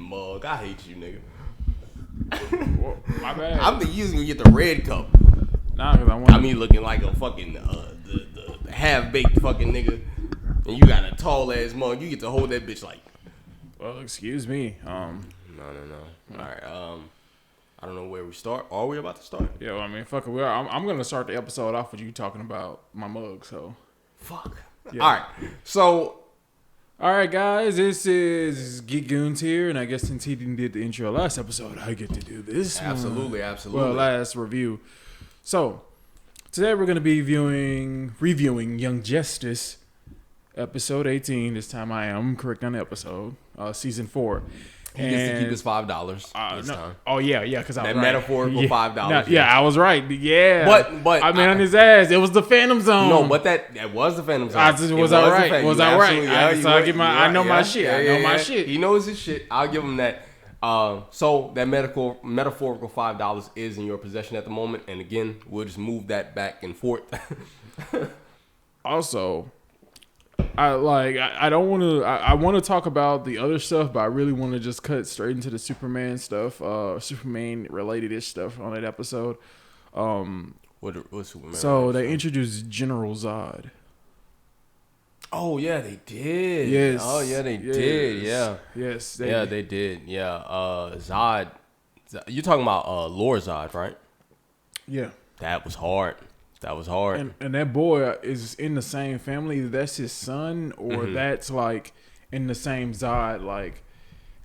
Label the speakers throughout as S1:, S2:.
S1: mug. I hate you, nigga.
S2: Well, my bad.
S1: I'm using to get the red cup.
S2: Nah, because I want.
S1: I mean, looking like a fucking the half baked fucking nigga, and you got a tall ass mug. You get to hold that bitch like.
S2: Well, excuse me.
S1: No. All right. I don't know where we start. Are we about to start?
S2: Yeah, well, I mean, fuck it. I'm gonna start the episode off with you talking about my mug. So.
S1: Fuck.
S2: Yeah.
S1: All right. So.
S2: All right, guys. This is Geek Goonz here, and I guess since he didn't did the intro last episode, I get to do this.
S1: Absolutely.
S2: Well, last review. So today we're gonna be reviewing Young Justice, episode 18. This time I am correct on the episode. Season 4.
S1: He gets to keep his $5 this time.
S2: Oh yeah, because I was
S1: that
S2: right.
S1: metaphorical $5.
S2: Yeah, I was right. Yeah,
S1: but
S2: I mean on his ass. It was the Phantom Zone.
S1: No, but that was the Phantom Zone.
S2: Was I right? Was I right? I know my shit.
S1: I
S2: know my shit.
S1: He knows his shit. I'll give him that. So that metaphorical $5 is in your possession at the moment, and again, we'll just move that back and forth.
S2: Also, I want to talk about the other stuff, but I really want to just cut straight into the Superman stuff, Superman related-ish stuff on that episode.
S1: What's Superman?
S2: So they introduced General Zod.
S1: Oh yeah, they did.
S2: Yes.
S1: Oh yeah, they did. Yeah.
S2: Yes.
S1: They did. Yeah. Zod. You're talking about Lord Zod, right?
S2: Yeah.
S1: That was hard.
S2: And that boy is in the same family. That's his son, or that's like in the same Zod like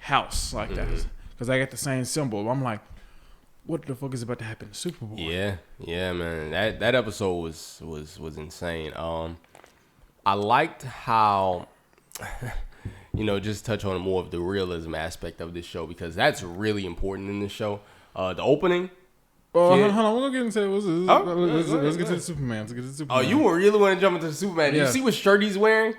S2: house like that. Because I got the same symbol. I'm like, what the fuck is about to happen to Superboy?
S1: Yeah, man. That episode was insane. I liked how, just touch on more of the realism aspect of this show, because that's really important in this show. The opening.
S2: Hold on. We're going to get into it. Let's get to the Superman.
S1: Oh, you really want to jump into the Superman? Did you see what shirt he's wearing?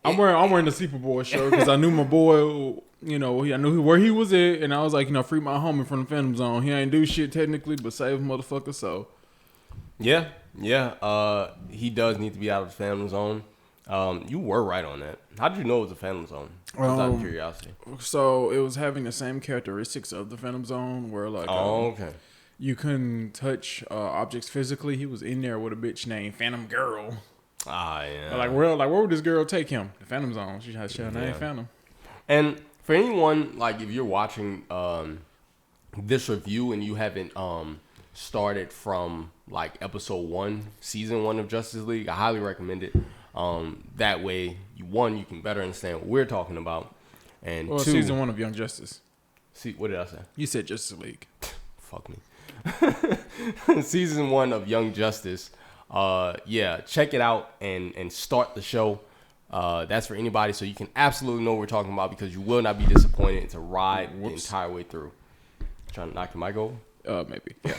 S2: I'm wearing the Superboy shirt because I knew my boy, I knew where he was at, and I was like, free my homie from the Phantom Zone. He ain't do shit technically, but save a motherfucker, so.
S1: Yeah. He does need to be out of the Phantom Zone. You were right on that. How did you know it was a Phantom Zone? Out of curiosity.
S2: So it was having the same characteristics of the Phantom Zone, where like,
S1: okay.
S2: You couldn't touch objects physically. He was in there with a bitch named Phantom Girl.
S1: Ah, yeah.
S2: Like where would this girl take him? The Phantom Zone. She had her name Phantom.
S1: And for anyone, like, if you're watching this review and you haven't started from like episode 1, season 1 of Justice League, I highly recommend it. That way, you can better understand what we're talking about, and 2,
S2: season 1 of Young Justice.
S1: See, what did I say?
S2: You said Justice League.
S1: Fuck me. Season 1 of Young Justice. Check it out and start the show. That's for anybody, so you can absolutely know what we're talking about, because you will not be disappointed. It's a ride the entire way through. Trying to knock the mic over?
S2: Maybe. Yeah.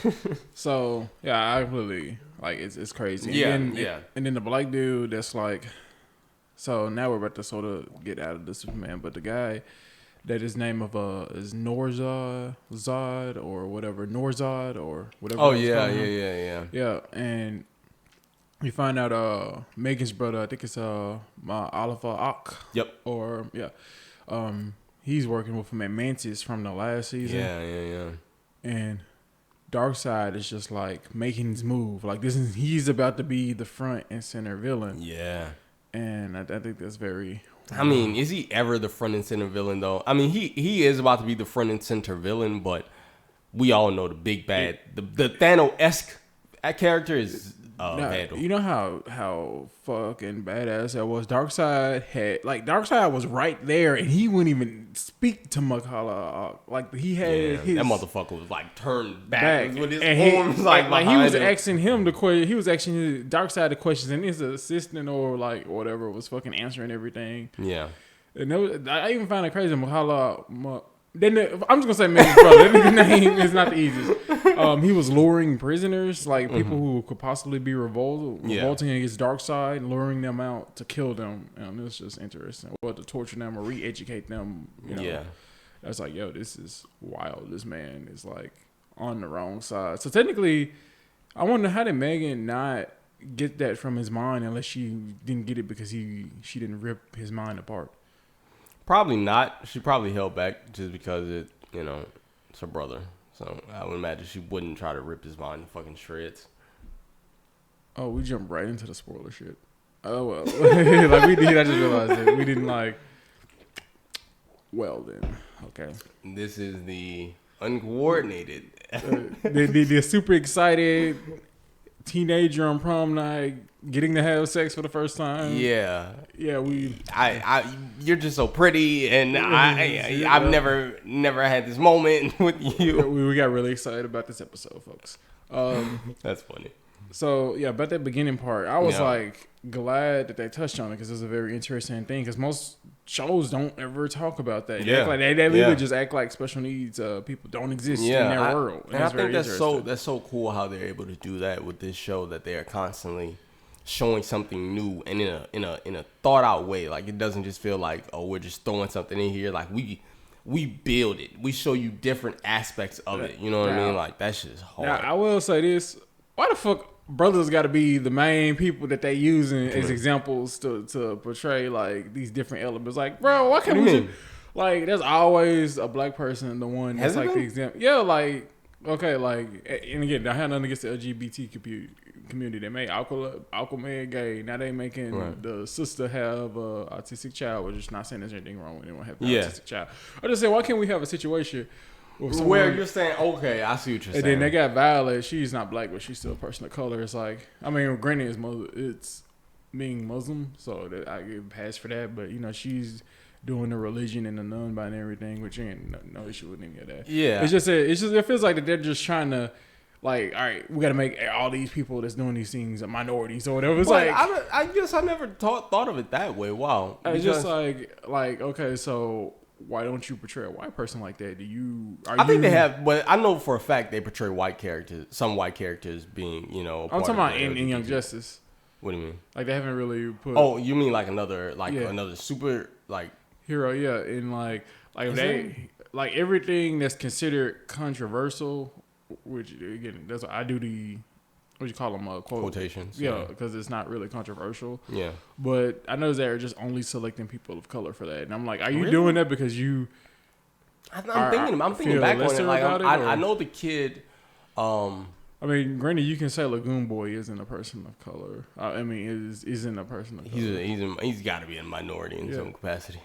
S2: So yeah, I really like it's crazy.
S1: And
S2: then the black dude that's like, so now we're about to sort of get out of the Superman, but the guy that his name of is Norzod or whatever, Norzod or whatever.
S1: Oh yeah.
S2: And you find out Megan's brother, I think it's Oliver Ock.
S1: Yep.
S2: Or he's working with him at Mantis from the last season.
S1: Yeah.
S2: And Darkseid is just like making his move. Like he's about to be the front and center villain.
S1: Yeah.
S2: And I think that's very.
S1: I mean, is he ever the front and center villain though? I mean, he is about to be the front and center villain, but we all know the big bad, the Thanos-esque character is Vandal.
S2: You know how fucking badass that was. Darkseid was right there, and he wouldn't even speak to Makala. Like he had his
S1: that motherfucker was like turned back with his
S2: and
S1: arms
S2: he was asking him the question. He was asking Darkseid the questions, and his assistant or like whatever was fucking answering everything.
S1: Yeah,
S2: and I even find it crazy. Makala. I'm just gonna say Megan's brother. That nigga's name is not the easiest. He was luring prisoners, like people who could possibly be revolting against Darkseid, luring them out to kill them, and it was just interesting. Or to torture them or re-educate them. Yeah, that's like, yo, this is wild. This man is like on the wrong side. So technically, I wonder how did Megan not get that from his mind, unless she didn't get it because she didn't rip his mind apart.
S1: Probably not. She probably held back just because it's her brother. So I would imagine she wouldn't try to rip his mind to fucking shreds.
S2: Oh, we jumped right into the spoiler shit. Oh well, like we did. I just realized that we didn't like. Well then, okay.
S1: This is the Uncoordinated.
S2: The super excited teenager on prom night getting to have sex for the first time.
S1: Yeah.
S2: We.
S1: You're just so pretty, and I've never had this moment with you.
S2: We got really excited about this episode, folks.
S1: That's funny.
S2: So yeah, about that beginning part, I was like glad that they touched on it because it's a very interesting thing. Because most shows don't ever talk about that. They act like they literally just act like special needs people don't exist in their world.
S1: And I think that's so cool how they're able to do that with this show. That they are constantly showing something new and in a thought out way. Like it doesn't just feel like, oh, we're just throwing something in here. Like we build it. We show you different aspects of it. You know what I mean? Like that shit is hard.
S2: Now I will say this: why the fuck brothers got to be the main people that they using as examples to portray like these different elements? Like, bro, why can't we? Like, there's always a black person, the one that's like the example. Yeah, like okay, like, and again, I had nothing against the LGBT community. They made Aquaman gay. Now they making the sister have a autistic child. We're just not saying there's anything wrong with anyone having an autistic child. I just say, why can't we have a situation
S1: where you're saying, okay, I see what you're saying.
S2: And then they got Violet. She's not black, but she's still a person of color. It's like, I mean, granted, it's being Muslim, so that I give a pass for that. But she's doing the religion and the non-binary thing, which ain't no issue with any of that.
S1: Yeah,
S2: it's just it feels like that they're just trying to. Like, all right, we got to make all these people that's doing these things minorities or whatever. It's
S1: I guess I never thought of it that way. Wow.
S2: It's just like, okay, so why don't you portray a white person like that? I
S1: think they have, but I know for a fact they portray some white characters being, I'm
S2: talking about in Young Justice.
S1: What do you mean?
S2: Like, they haven't really put.
S1: Oh, you mean like another super, like.
S2: Hero, yeah. And like everything that's considered controversial. Which again, that's what I do. What you call them?
S1: Quotations.
S2: Yeah, because it's not really controversial.
S1: Yeah.
S2: But I know they're just only selecting people of color for that, and I'm like, are you doing that because you?
S1: I'm thinking back on it. Like I know the kid.
S2: I mean, granted, you can say Lagoon Boy isn't a person of color. I mean, isn't a person of color.
S1: He's got to be a minority in some capacity.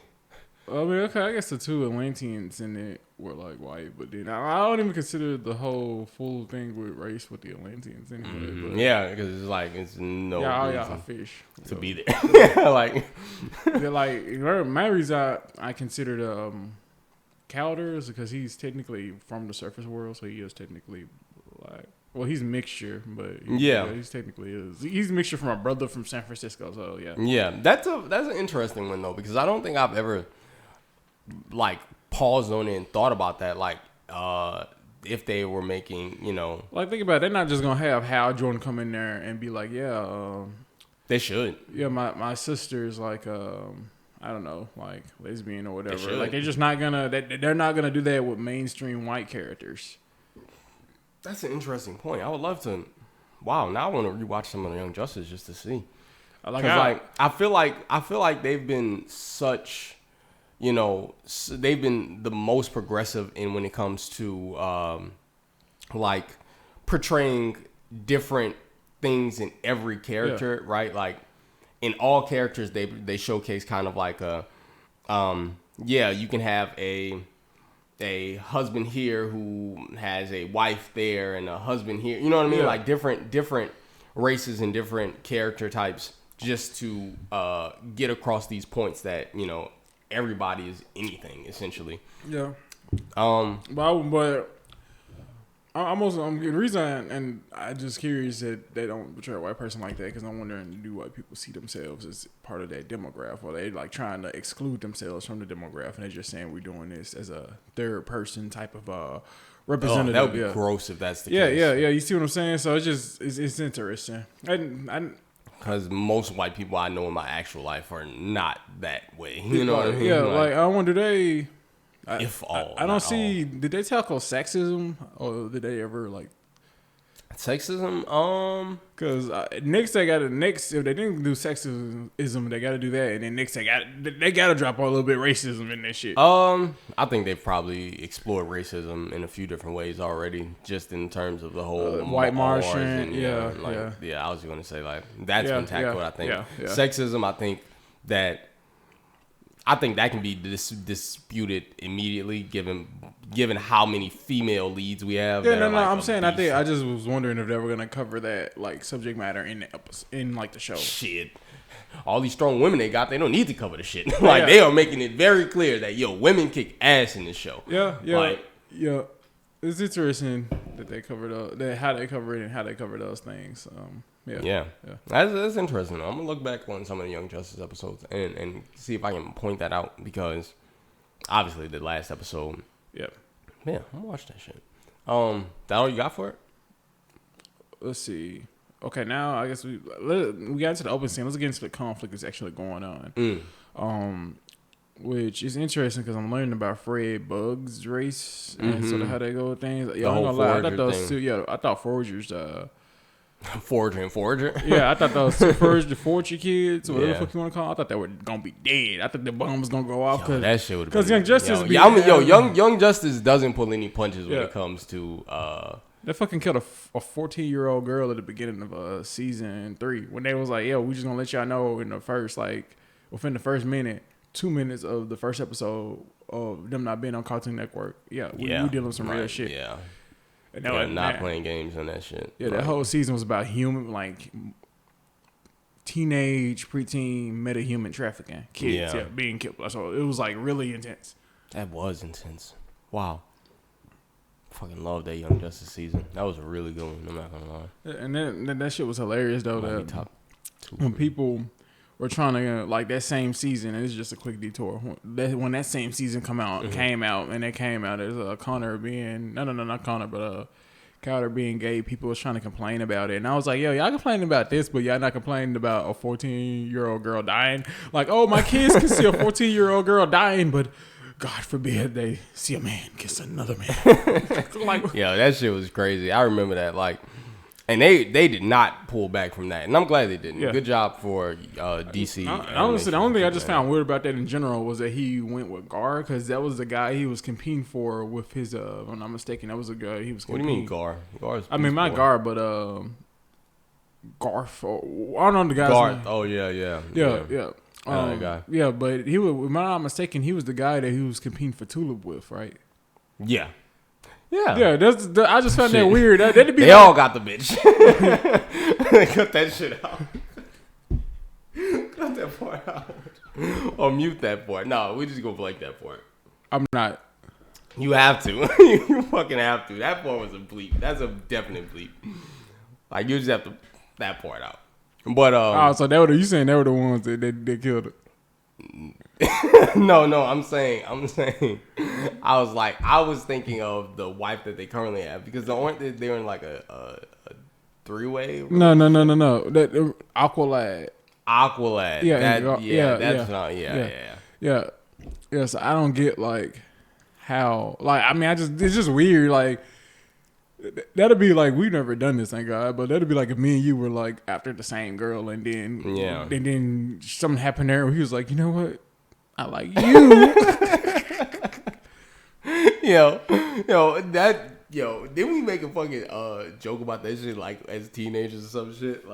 S2: I mean, okay, I guess the two Atlanteans in it were like white, but then I don't even consider the whole full thing with race with the Atlanteans anyway.
S1: Mm-hmm. Yeah, because it's like it's no reason
S2: fish
S1: to be there. Like,
S2: like my reason I considered Calder is because he's technically from the surface world, so he is technically like. Well, he's mixture, but he's technically is. He's a mixture from a brother from San Francisco, so yeah.
S1: Yeah, that's an interesting one though, because I don't think I've ever like paused on it and thought about that. Like, if they were making,
S2: like think about it, they're not just gonna have Hal Jordan come in there and be like,
S1: they should.
S2: Yeah, my sister's like, I don't know, like lesbian or whatever. Like they're just not gonna. They're not gonna do that with mainstream white characters.
S1: That's an interesting point. I would love to. Wow, now I want to rewatch some of the Young Justice just to see. I feel like they've been such, they've been the most progressive in when it comes to like portraying different things in every character, right? Like in all characters, they showcase kind of like you can have a husband here who has a wife there and a husband here. You know what I mean? Like different races and different character types just to get across these points that, everybody is anything essentially.
S2: Yeah. But the reason, and I'm just curious that they don't portray a white person like that, because I'm wondering, do white people see themselves as part of that demographic, or they like trying to exclude themselves from the demographic, and they're just saying we're doing this as a third person type of representative?
S1: That would be gross if that's the case.
S2: Yeah. You see what I'm saying? So it's interesting.
S1: Because most white people I know in my actual life are not that way. You know what I mean?
S2: Yeah, like I wonder
S1: if all.
S2: I don't see. Did they tackle sexism, or did they ever like?
S1: Sexism,
S2: because next if they didn't do sexism, they got to do that, and then next they got to drop a little bit of racism in that shit.
S1: I think they've probably explored racism in a few different ways already, just in terms of the whole
S2: white Martian,
S1: and, I was going to say like that's been tackled. I think sexism. I think that can be disputed immediately, given how many female leads we have.
S2: Yeah, I'm saying I just was wondering if they were gonna cover that like subject matter in the episode, in like the show.
S1: Shit, all these strong women they don't need to cover the shit. They are making it very clear that women kick ass in this show.
S2: Yeah. It's interesting that they covered how they cover it and how they cover those things. Yeah.
S1: That's interesting. I'm gonna look back on some of the Young Justice episodes and see if I can point that out, because obviously the last episode. Yeah, I'm gonna watch that shit. That all you got for it?
S2: Let's see. Okay, now I guess we got into the open scene. Let's get into the conflict that's actually going on. Which is interesting because I'm learning about Fred Bug's race and sort of how they go with things. I'm gonna lie, I thought those two. I thought Forgers.
S1: Forager.
S2: Yeah, I thought those two Forger kids, whatever the fuck you want to call them, I thought they were gonna be dead. I thought the bomb was gonna go off
S1: that shit would. Because
S2: Young Justice.
S1: Young Justice doesn't pull any punches when it comes to.
S2: They fucking killed a 14-year-old girl at the beginning of season 3 when they was like, we just gonna let y'all know in the first within the first 2 minutes of the first episode of them not being on Cartoon Network. We dealing with some real shit.
S1: Yeah. And not playing games on that shit.
S2: Yeah, that whole season was about teenage, preteen, meta-human trafficking. Kids, being killed. So it was like really intense.
S1: That was intense. Wow. Fucking love that Young Justice season. That was a really good one. I'm not gonna lie.
S2: And then that shit was hilarious though. When people were trying to that same season, and it's just a quick detour. When that same season came out, as Connor being not Connor, but Crowder being gay, people was trying to complain about it, and I was like, y'all complaining about this, but y'all not complaining about a 14-year-old girl dying. Like, my kids can see a 14-year-old girl dying, but God forbid they see a man kiss another man.
S1: That shit was crazy. I remember that. And they did not pull back from that, and I'm glad they didn't. Good job for DC.
S2: Honestly, the only thing I just found weird about that in general was that he went with Gar, because that was the guy he was competing for with his. If I'm not mistaken, that was the guy he was competing.
S1: What do you mean Gar?
S2: Not Gar, but Garth. I don't know the guy's name.
S1: Oh yeah. That guy.
S2: Yeah, but he was. If I'm not mistaken, he was the guy that he was competing for Tulip with, right?
S1: Yeah.
S2: I just found that weird.
S1: They all got the bitch. Cut that shit out. Cut that part out. Or mute that part. No, we just gonna blank that part.
S2: I'm not.
S1: You have to. You fucking have to. That part was a bleep. That's a definite bleep. You just have to that part out. But
S2: so you saying they were the ones that they killed her?
S1: No, I'm saying I was thinking of the wife that they currently have, because they're in a 3-way.
S2: No. That Aqualad. Yeah. So I don't get how it's just weird. That'd be we've never done this, thank God, but that'd be if me and you were after the same girl, and then something happened there where he was like, you know what, I like you.
S1: Didn't we make a fucking joke about that shit as teenagers or some shit?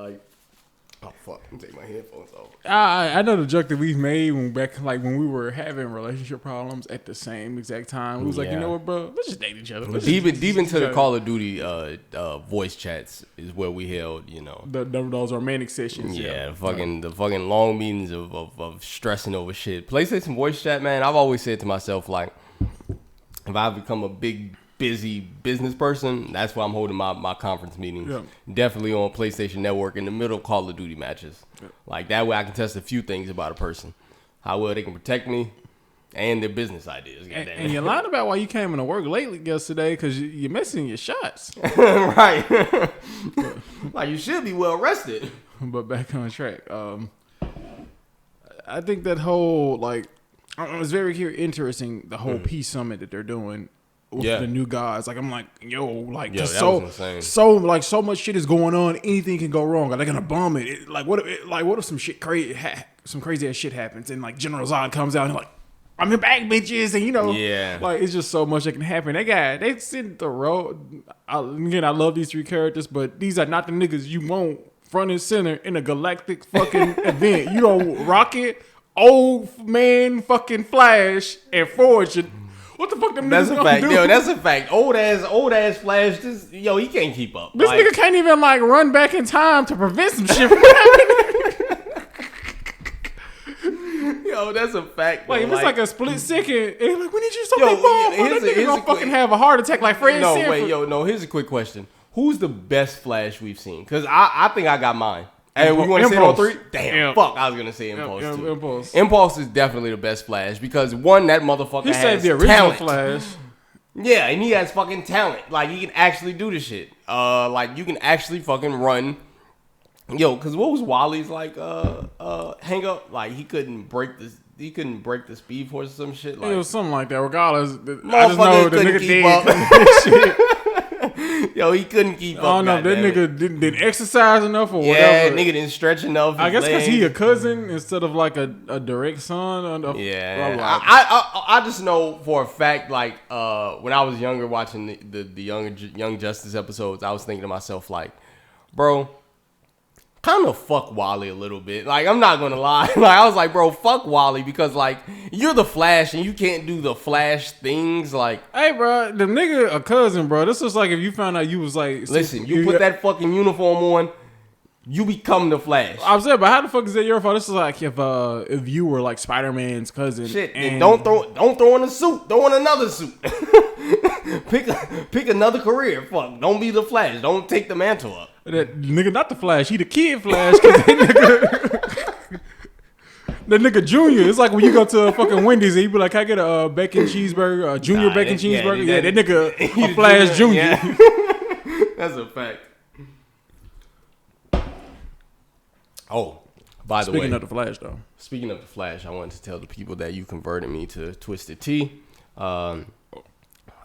S1: Oh fuck! I'm taking my headphones off.
S2: I know the joke that we've made when we were having relationship problems at the same exact time. We was like, you know what, bro? Let's just date each other.
S1: Deep into the Call of Duty voice chats is where we held,
S2: those romantic sessions.
S1: The fucking long meetings of stressing over shit. PlayStation voice chat, man. I've always said to myself, if I become a big busy business person, that's why I'm holding my conference meetings. Definitely on PlayStation Network in the middle of Call of Duty matches. That way I can test a few things about a person, how well they can protect me, and their business ideas.
S2: And you're lying about why you came into work late yesterday, because you're missing your shots.
S1: Right. You should be well rested.
S2: But back on track. I think that whole it's very interesting, the whole peace summit that they're doing. with the new gods. Like I'm like, like
S1: Yo,
S2: just
S1: so
S2: much shit is going on. Anything can go wrong. Like, they're gonna bomb it. What if some shit some crazy ass shit happens and like General Zod comes out and like, I'm back, bitches, and like it's just so much that can happen. They sent the road. Again, I love these 3 characters, but these are not the niggas you want front and center in a galactic fucking event. You don't Rocket, old man, fucking Flash, and Forge. What the fuck them niggas gonna do?
S1: Yo, that's a fact. Old ass Flash. He can't keep up.
S2: This nigga can't even like run back in time to prevent some shit from happening.
S1: Yo, that's a fact.
S2: Like, if it's like a split second, it's like, we need you to stop that bomb. That nigga gonna fucking have a heart attack like Fred Sanford.
S1: Here's a quick question. Who's the best Flash we've seen? Because I think I got mine. Hey, we want to say it on 3? Damn, fuck. I was going to say Impulse, too. Impulse is definitely the best Flash because, one, that motherfucker has talent. He said the original Flash. Yeah, and he has fucking talent. Like, he can actually do the shit. Like, you can actually fucking run. Yo, because what was Wally's, like, hang up? Like, he couldn't break the Speed Force or some shit. Like,
S2: it was something like that. Regardless, I just know the nigga did.
S1: Yo, he couldn't keep up.
S2: I don't know if that nigga didn't exercise enough or whatever.
S1: Yeah, nigga didn't stretch enough.
S2: I guess because he a cousin instead of like a direct son.
S1: I just know for a fact, like, when I was younger watching the Young Justice episodes, I was thinking to myself, like, bro, kind of fuck Wally a little bit. Like, I'm not gonna lie. Like, I was like, bro, fuck Wally because, like, you're the Flash and you can't do the Flash things. Like,
S2: hey, bro, the nigga a cousin, bro. This was like if you found out you was like,
S1: listen, you put that fucking uniform on, you become the Flash.
S2: I'm saying, but how the fuck is that your fault? This is like if you were like Spider-Man's cousin.
S1: Shit, and don't throw in a suit. Throw in another suit. pick another career. Fuck, don't be the Flash. Don't take the mantle up.
S2: That nigga, not the Flash. He the kid Flash. Cause that nigga Junior. It's like when you go to a fucking Wendy's and you be like, "Can I get a bacon cheeseburger, a junior bacon cheeseburger?" Yeah, that nigga a Flash Junior.
S1: Yeah. That's a fact. Oh, by the way,
S2: speaking of the Flash, though.
S1: Speaking of the Flash, I wanted to tell the people that you converted me to Twisted Tea.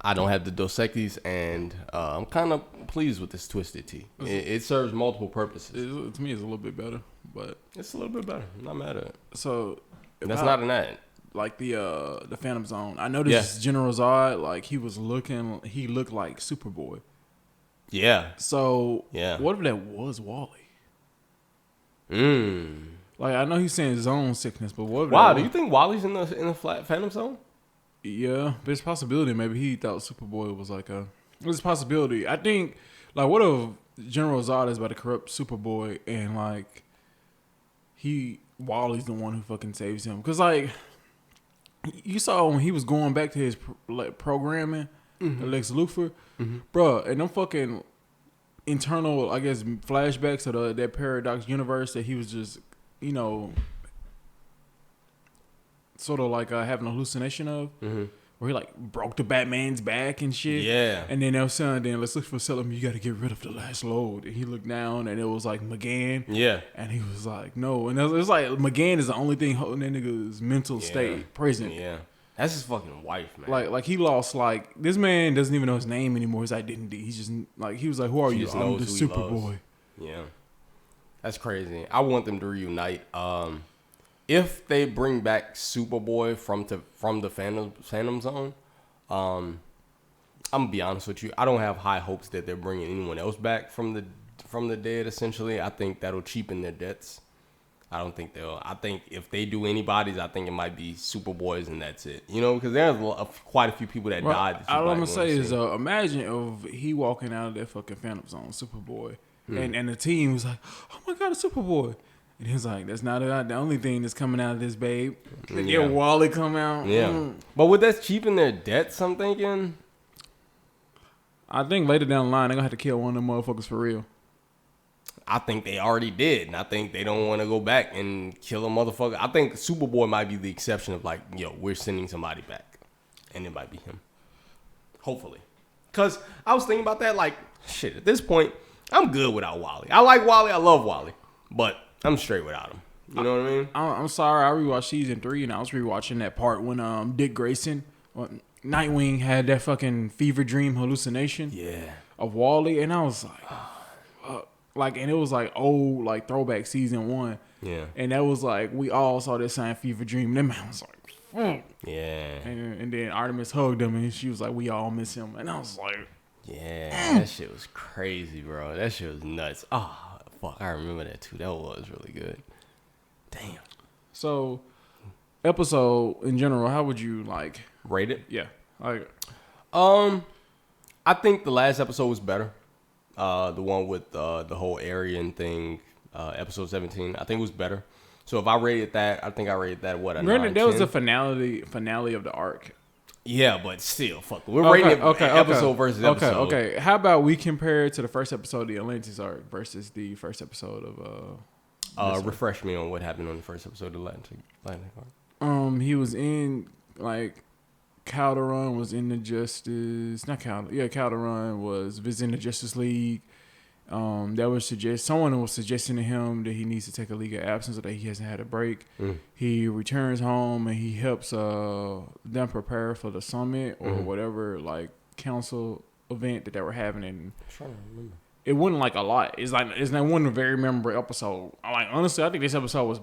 S1: I don't have the Dos Equis, and I'm kind of pleased with this Twisted Tea. It serves multiple purposes.
S2: To me, it's a little bit better, but
S1: it's a little bit better. I'm not mad at it.
S2: So
S1: that's not an ad.
S2: Like the Phantom Zone, I noticed General Zod, like he looked like Superboy.
S1: Yeah.
S2: So what if that was Wally? Like, I know he's saying zone sickness, but what?
S1: Wow, do you think Wally's in the Phantom Zone?
S2: Yeah, there's a possibility. Maybe he thought Superboy was like there's a possibility. I think, like, what if General Zod is about to corrupt Superboy and like Wally's the one who fucking saves him? Because like you saw when he was going back to his programming, Lex Luthor, bro, and them fucking internal, I guess, flashbacks of that paradox universe that he was just, sort of like having a hallucination of, where he like broke the Batman's back and shit.
S1: Yeah. And
S2: then Lex Luthor was telling him, you got to get rid of the last load. And he looked down and it was like McGann.
S1: Yeah.
S2: And he was like, no. And it was like McGann is the only thing holding that nigga's mental state present.
S1: Yeah. That's his fucking wife, man.
S2: Like he lost, like, this man doesn't even know his name anymore, his identity. He's just like, he was like, who are you? I'm the Superboy.
S1: Yeah. That's crazy. I want them to reunite. If they bring back Superboy from the Phantom Zone, I'm gonna be honest with you. I don't have high hopes that they're bringing anyone else back from the dead. Essentially, I think that'll cheapen their deaths. I don't think they'll. I think if they do anybody's, I think it might be Superboys and that's it. Because there's quite a few people that died.
S2: All I'm gonna say is, imagine if he walking out of that fucking Phantom Zone, Superboy, and the team was like, "Oh my god, a Superboy." And he was like, that's not the only thing that's coming out of this, babe. Yeah, Wally come out.
S1: Yeah. But would that cheapen their debts, I'm thinking?
S2: I think later down the line, they're going to have to kill one of them motherfuckers for real.
S1: I think they already did. And I think they don't want to go back and kill a motherfucker. I think Superboy might be the exception of like, we're sending somebody back. And it might be him. Hopefully. Because I was thinking about that, like, shit, at this point, I'm good without Wally. I like Wally. I love Wally. But I'm straight without him. You know what I mean?
S2: I'm sorry. I rewatched season 3 and I was rewatching that part when Dick Grayson. Nightwing had that fucking fever dream hallucination of Wally, and I was like, fuck. Like, and it was like old, like throwback season 1.
S1: Yeah.
S2: And that was like, we all saw this same fever dream. And then man was like, fuck.
S1: Yeah.
S2: And then Artemis hugged him, and she was like, we all miss him. And I was like,
S1: yeah, that shit was crazy, bro. That shit was nuts. Oh, fuck, I remember that too. That was really good. Damn.
S2: So, episode in general, how would you like
S1: rate it?
S2: Yeah, like,
S1: I think the last episode was better. The one with the whole Aryan thing, episode 17. I think it was better. So if I rated that, I think I rated that what a 9,
S2: that was the finale of the arc.
S1: Yeah, but still, fuck. We're rating it episode versus episode.
S2: Okay. How about we compare it to the first episode of the Atlantis arc versus the first episode of
S1: refresh me on what happened on the first episode of the Atlantic arc.
S2: He was in like Calderon was in the Justice, not Calderon. Yeah, Calderon was visiting the Justice League. Someone was suggesting to him that he needs to take a leave of absence so that he hasn't had a break. He returns home and he helps them prepare for the summit or whatever like council event that they were having. And
S1: I'm trying to remember.
S2: It wasn't like a lot. It's not one very memorable episode. Like honestly, I think this episode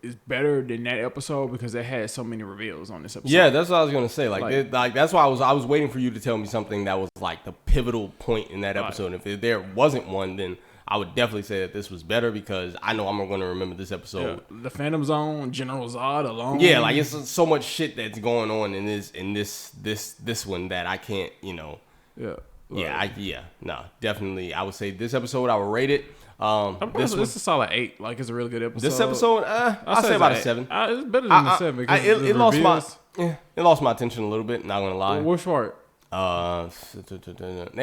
S2: is better than that episode because it had so many reveals on this episode.
S1: Yeah, that's what I was gonna say. Like that's why I was waiting for you to tell me something that was like the pivotal point in that episode. If there wasn't one, then I would definitely say that this was better because I know I'm going to remember this episode.
S2: Yeah, the Phantom Zone, General Zod alone.
S1: Yeah, like it's so much shit that's going on in this one that I can't, you know.
S2: Yeah.
S1: No, definitely. I would say this episode I would rate it.
S2: This is a solid 8. Like it's a really good episode.
S1: This episode, I'll say about a 7.
S2: It's better than a 7 because
S1: it lost my attention a little bit. Not gonna lie.
S2: Which part?
S1: They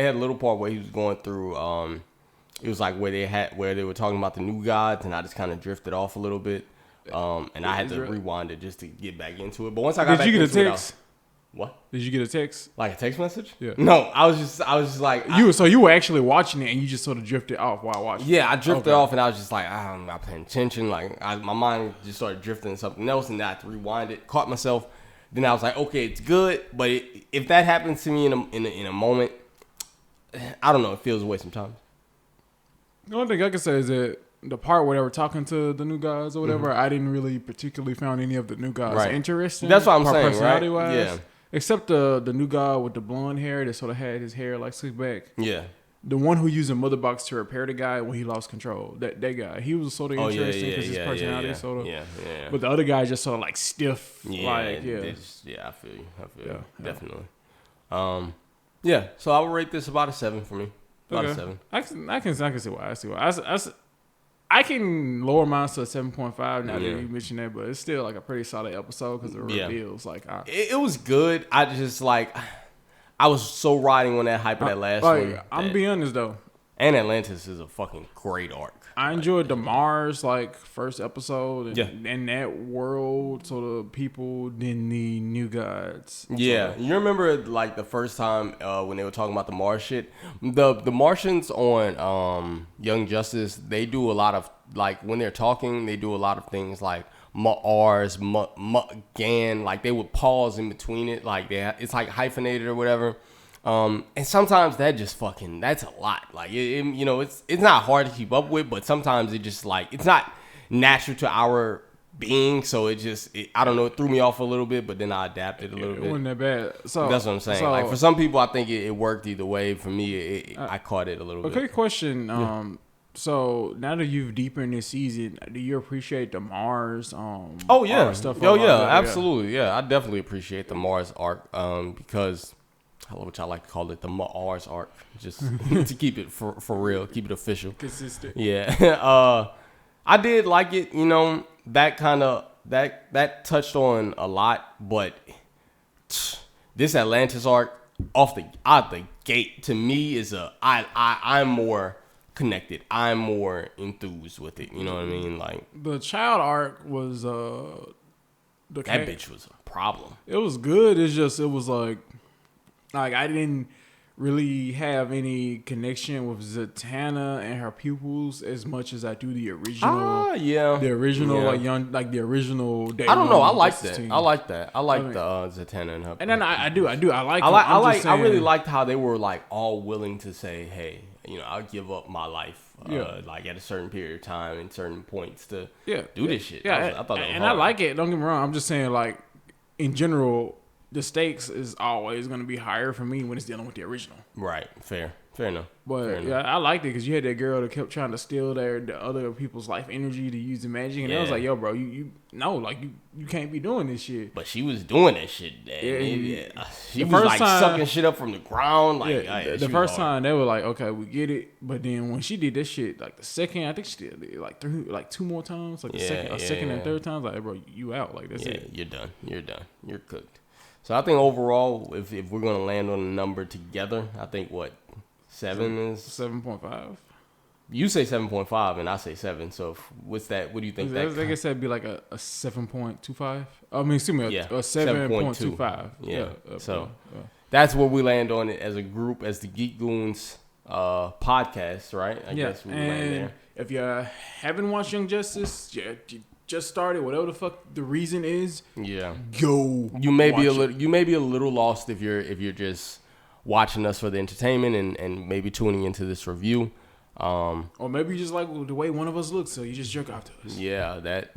S1: had a little part where he was going through. It was like where they were talking about the new gods, and I just kind of drifted off a little bit. And I had to rewind it just to get back into it. But once I got back into it,
S2: did you get a text?
S1: What?
S2: Did you get a text?
S1: Like a text message?
S2: Yeah.
S1: No, I was just like
S2: So you were actually watching it and you just sort of drifted off while watching.
S1: Yeah, I drifted off and I was just like I'm not paying attention. Like my mind just started drifting to something else, and then I had to rewind it. Caught myself. Then I was like, okay, it's good, but if that happens to me in a moment, I don't know. It feels away sometimes.
S2: The only thing I can say is that the part where they were talking to the new guys or whatever, I didn't really particularly found any of the new guys interesting.
S1: That's what I'm saying,
S2: personality
S1: right?
S2: wise.
S1: Yeah.
S2: Except the new guy with the blonde hair that sort of had his hair like slicked back.
S1: Yeah.
S2: The one who used a mother box to repair the guy when he lost control. That guy. He was sort of interesting because his personality sort of. Yeah. But the other guy just sort of like stiff.
S1: Yeah.
S2: Like,
S1: I feel you. Definitely. Yeah. So I would rate this about a 7 for me. About a 7.
S2: I can see why. I can lower mine to a 7.5 now that you mentioned that, but it's still like a pretty solid episode because it reveals. Like
S1: it was good. I just like I was so riding on that hype of that last one.
S2: I'm gonna be honest though.
S1: And Atlantis is a fucking great arc.
S2: I enjoyed the Mars first episode and that world sort of people than the new gods.
S1: Yeah, you remember like the first time when they were talking about the Mars shit. The Martians on Young Justice, they do a lot of like when they're talking, they do a lot of things like Mars, Gan. Like they would pause in between it, like it's like hyphenated or whatever. And sometimes that's a lot. Like it's not hard to keep up with, but sometimes it just like it's not natural to our being. So I don't know, it threw me off a little bit, but then I adapted a little bit.
S2: It wasn't that bad. So
S1: that's what I'm saying. Like for some people, I think it worked either way. For me, I caught it a little bit.
S2: Okay, question. So now that you've deepened this season, do you appreciate the Mars? Stuff.
S1: Absolutely. Yeah, I definitely appreciate the Mars arc. Because. Which I like to call it the Mars arc, just to keep it for real, keep it official,
S2: consistent.
S1: Yeah, I did like it. That kind of that touched on a lot, but this Atlantis arc out the gate to me is I'm more connected. I'm more enthused with it. You know what I mean? Like
S2: the child arc was
S1: that bitch was a problem.
S2: It was good. It was like I didn't really have any connection with Zatanna and her pupils as much as I do the original. The original like the original.
S1: I don't know. I like that. I like that. I like the Zatanna and her.
S2: And then I do.
S1: I really liked how they were like all willing to say, hey, I'll give up my life. Like at a certain period of time and certain points to do this shit.
S2: Yeah,
S1: I thought that was hard.
S2: I like it. Don't get me wrong. I'm just saying, like, in general, the stakes is always going to be higher for me when it's dealing with the original.
S1: Right. Fair enough.
S2: But I liked it because you had that girl that kept trying to steal the other people's life energy to use the magic, and I was like, "Yo, bro, you can't be doing this shit."
S1: But she was doing that shit. She was like sucking shit up from the ground. Like
S2: the first time they were like, "Okay, we get it," but then when she did this shit, like the second, I think she did it like two more times, like the second and third times, like, hey, bro, you out, like that's it.
S1: You're done. You're cooked. So I think overall, if we're gonna land on a number together, I think 7 is
S2: 7.5.
S1: You say 7.5 and I say 7. So what's that? What do you think?
S2: I guess that'd be like a 7.25. I mean, excuse me, a 7.25.
S1: Yeah. That's where we land on it as a group, as the Geek Goonz podcast, right? I guess we land there.
S2: If you haven't watched Young Justice, you just started, whatever the fuck the reason is, go.
S1: You may be a little lost if you're just watching us for the entertainment and maybe tuning into this review.
S2: Or maybe you just like the way one of us looks, so you just jerk off to us.
S1: Yeah, that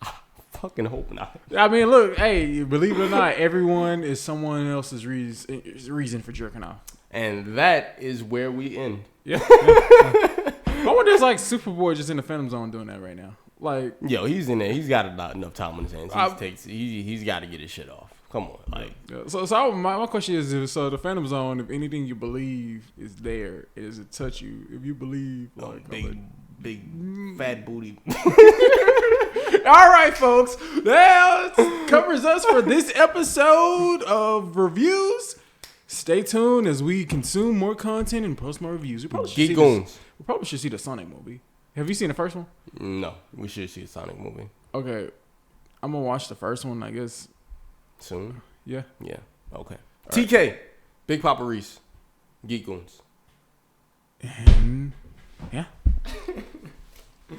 S1: I fucking hope not.
S2: I mean, look, hey, believe it or not, everyone is someone else's reason for jerking off.
S1: And that is where we end.
S2: Yeah. I wonder if there's like Superboy just in the Phantom Zone doing that right now. Like,
S1: yo, he's in there. He's got enough time on his hands. He's got to get his shit off. Come on, like.
S2: So my question is, so the Phantom Zone, if anything you believe is there, does it touch you? If you believe, like
S1: big fat booty.
S2: All right, folks, that covers us for this episode of reviews. Stay tuned as we consume more content and post more reviews. We probably should see the Sonic movie. Have you seen the first one?
S1: No, we should see the Sonic movie.
S2: Okay, I'm gonna watch the first one, I guess.
S1: Soon?
S2: Yeah.
S1: Okay. TK, right. Big Papa Reese, Geek Goonz.
S2: And yeah.